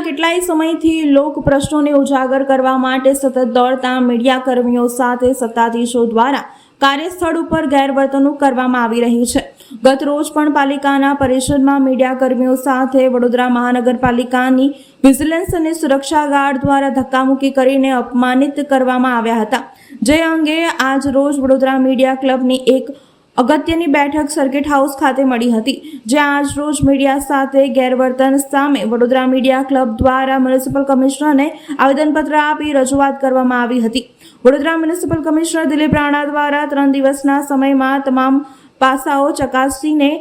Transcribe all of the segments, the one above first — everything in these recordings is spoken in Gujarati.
કેટલાય સમયથી લોક પ્રશ્નોને ઉજાગર કરવા માટે સતત દોડતા મીડિયા કર્મીઓ સાથે સત્તાધીશો દ્વારા કાર્યસ્થળ ઉપર ગેરવર્તણૂક કરવામાં આવી રહી છે। ગત રોજ પણ પાલિકાના પરિષદમાં મીડિયા કર્મીઓ સાથે વડોદરા મહાનગરપાલિકાની વિજિલન્સ અને સુરક્ષા ગાર્ડ દ્વારા ધક્કામુક્કી કરીને અપમાનિત કરવામાં આવ્યા હતા, જે અંગે આજ રોજ વડોદરા મીડિયા ક્લબની એક અગત્યની બેઠક સર્કિટ હાઉસ ખાતે મળી હતી, જે આજ રોજ મીડિયા સાથે ગેરવર્તન સામે વડોદરા મીડિયા ક્લબ દ્વારા મ્યુનિસિપલ કમિશનરને આવેદનપત્ર આપી રજૂઆત કરવામાં આવી હતી। વડોદરા મ્યુનિસિપલ કમિશનર દિલીપ રાણા દ્વારા 3 દિવસના સમયમાં તમામ પાસાઓ ચકાસીને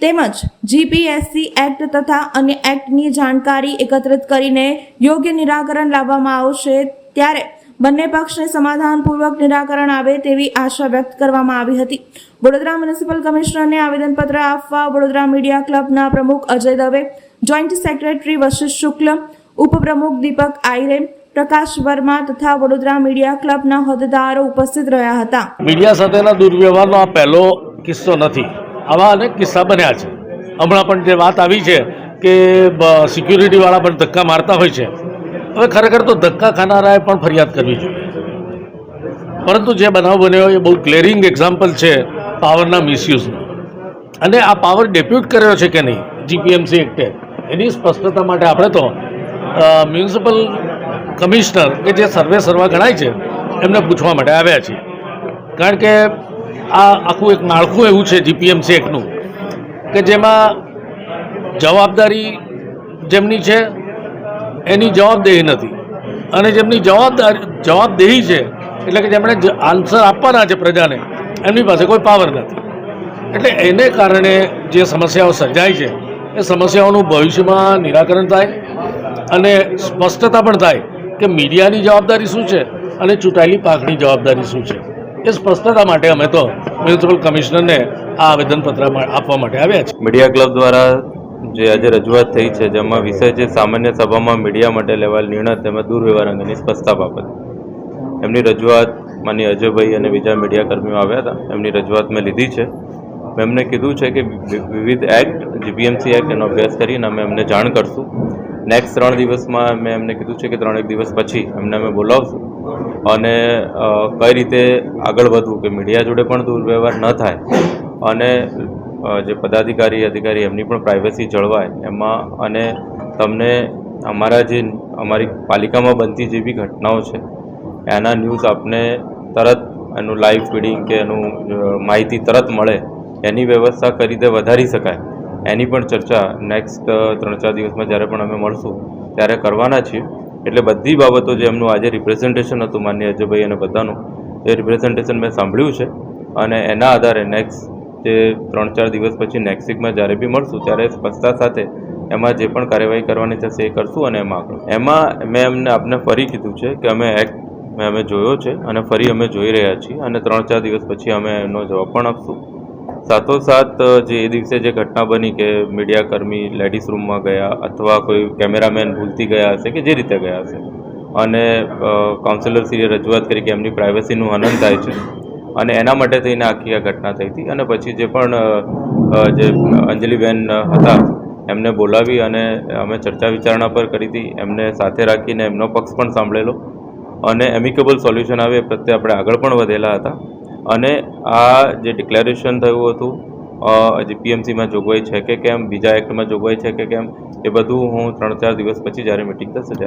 તેમજ જીપીએસસી એક્ટ તથા અન્ય એક્ટની જાણકારી એકત્રિત કરીને યોગ્ય નિરાકરણ લાવવામાં આવશે, ત્યારે બંને પક્ષને સમાધાનપૂર્વક નિરાકરણ આવે તેવી આશા વ્યક્ત કરવામાં આવી હતી। વડોદરા મ્યુનિસિપલ કમિશનરને આવેદનપત્ર આપવા વડોદરા મીડિયા ક્લબના પ્રમુખ અજય દવે, જોઈન્ટ સેક્રેટરી વશિષ્ઠ શુક્લ, ઉપપ્રમુખ દીપક આયરે, પ્રકાશ વર્મા તથા વડોદરા મીડિયા ક્લબના હોદ્દેદારો ઉપસ્થિત રહ્યા હતા। મીડિયા સાથેના દુર્વ્યવહારનો આ પહેલો કિસ્સો નથી, આવા અનેક કિસ્સા બન્યા છે। હમણાં પણ જે વાત આવી છે કે સિક્યુરિટીવાળા પણ ધક્કા મારતા હોય છે, હવે ખરેખર તો ધક્કા ખાનારાએ પણ ફરિયાદ કરવી જોઈએ, પરંતુ જે બનાવ બન્યો એ બહુ ગ્લેરિંગ એક્ઝામ્પલ છે પાવરના મિસયુઝનો, અને આ પાવર ડેપ્યુટ કર્યો છે કે નહીં જીપીએમસી એક્ટે, એની સ્પષ્ટતા માટે આપણે તો મ્યુનિસિપલ કમિશનર કે જે સર્વા ગણાય છે એમને પૂછવા માટે આવ્યા છીએ, કારણ કે આ આખું એક માળખું એવું છે જીપીએમસી એક્ટનું કે જેમાં જવાબદારી જેમની છે એની જવાબદેહી નથી, અને જેમની જવાબદેહી છે એટલે કે જેમણે આન્સર આપવાના છે પ્રજાને, એમની પાસે કોઈ પાવર નથી। એટલે એને કારણે જે સમસ્યાઓ સર્જાય છે એ સમસ્યાઓનું ભવિષ્યમાં નિરાકરણ થાય અને સ્પષ્ટતા પણ થાય કે મીડિયાની જવાબદારી શું છે અને ચૂંટાયેલી પાંખની જવાબદારી શું છે। એ સ્પષ્ટતા માટે અમે તો મ્યુનિસિપલ કમિશનરને આ આવેદનપત્ર આપવા માટે આવ્યા છીએ। મીડિયા ક્લબ દ્વારા જે આજે રજૂઆત થઈ છે, જેમાં વિષય છે સામાન્ય સભામાં મીડિયા માટે લેવાયેલ નિર્ણય તેમજ દુર્વ્યવહાર અંગેની સ્પષ્ટતા બાબત। એમની રજૂઆત માનનીય અજયભાઈ અને બીજા મીડિયા કર્મીઓ આવ્યા હતા, એમની રજૂઆત મેં લીધી છે। મેં એમને કીધું છે કે વિવિધ એક્ટ, જીપીએમસી એક્ટ એનો અભ્યાસ કરીને અમે એમને જાણ કરશું। નેક્સ્ટ 3 દિવસમાં મેં એમને કીધું છે કે 3 દિવસ પછી એમને અમે બોલાવશું અને કઈ રીતે આગળ વધવું કે મીડિયા જોડે પણ દુર્વ્યવહાર ન થાય અને જે પદાધિકારી અધિકારી એમની પણ પ્રાઇવસી જળવાય એમાં, અને તમને અમારી પાલિકામાં બનતી જે બી ઘટનાઓ છે એના ન્યૂઝ આપને તરત એનું લાઈવ ફીડિંગ કે એનું માહિતી તરત મળે એની વ્યવસ્થા કરી રીતે વધારી શકાય, એની પણ ચર્ચા નેક્સ્ટ 3-4 દિવસમાં જ્યારે પણ અમે મળશું ત્યારે કરવાના છીએ। એટલે બધી બાબતો જે એમનું આજે રિપ્રેઝન્ટેશન હતું માનનીય અજયભાઈ અને બધાનું, એ રિપ્રેઝન્ટેશન મેં સાંભળ્યું છે, અને એના આધારે નેક્સ્ટ જે 3-4 દિવસ પછી નેક્સ્ટ વીકમાં જ્યારે બી મળશું ત્યારે સ્પષ્ટતા સાથે એમાં જે પણ કાર્યવાહી કરવાની થશે એ કરશું। અને એમાં મેં આપને ફરી કીધું છે કે અમે એક્ટ અમે જોયો છે અને ફરી અમે જોઈ રહ્યા છીએ, અને 3-4 દિવસ પછી અમે એનો જવાબ પણ આપશું। સાથોસાથ જે એ દિવસે જે ઘટના બની કે મીડિયા કર્મી લેડીઝ રૂમમાં ગયા અથવા કોઈ કેમેરામેન ભૂલથી ગયા હશે કે જે રીતે ગયા હશે, અને કાઉન્સિલરશ્રીએ રજૂઆત કરી કે એમની પ્રાઇવસીનું હનન થાય છે, અને એના માટે થઈને આખી આ ઘટના થઈ હતી। અને પછી જે પણ જે અંજલિબેન હતા એમને બોલાવી અને અમે ચર્ચા વિચારણા પર કરી હતી, એમને સાથે રાખીને એમનો પક્ષ પણ સાંભળેલો અને એમિકેબલ સોલ્યુશન આવે એ પ્રત્યે આપણે આગળ પણ વધેલા હતા। અને આ જે ડિક્લેરેશન થયું હતું જીપીએમસીમાં જોગવાઈ છે કે કેમ, બીજા એક્ટમાં જોગવાઈ છે કે કેમ, એ બધું હું 3-4 દિવસ પછી જ્યારે મિટિંગ થશે ત્યારે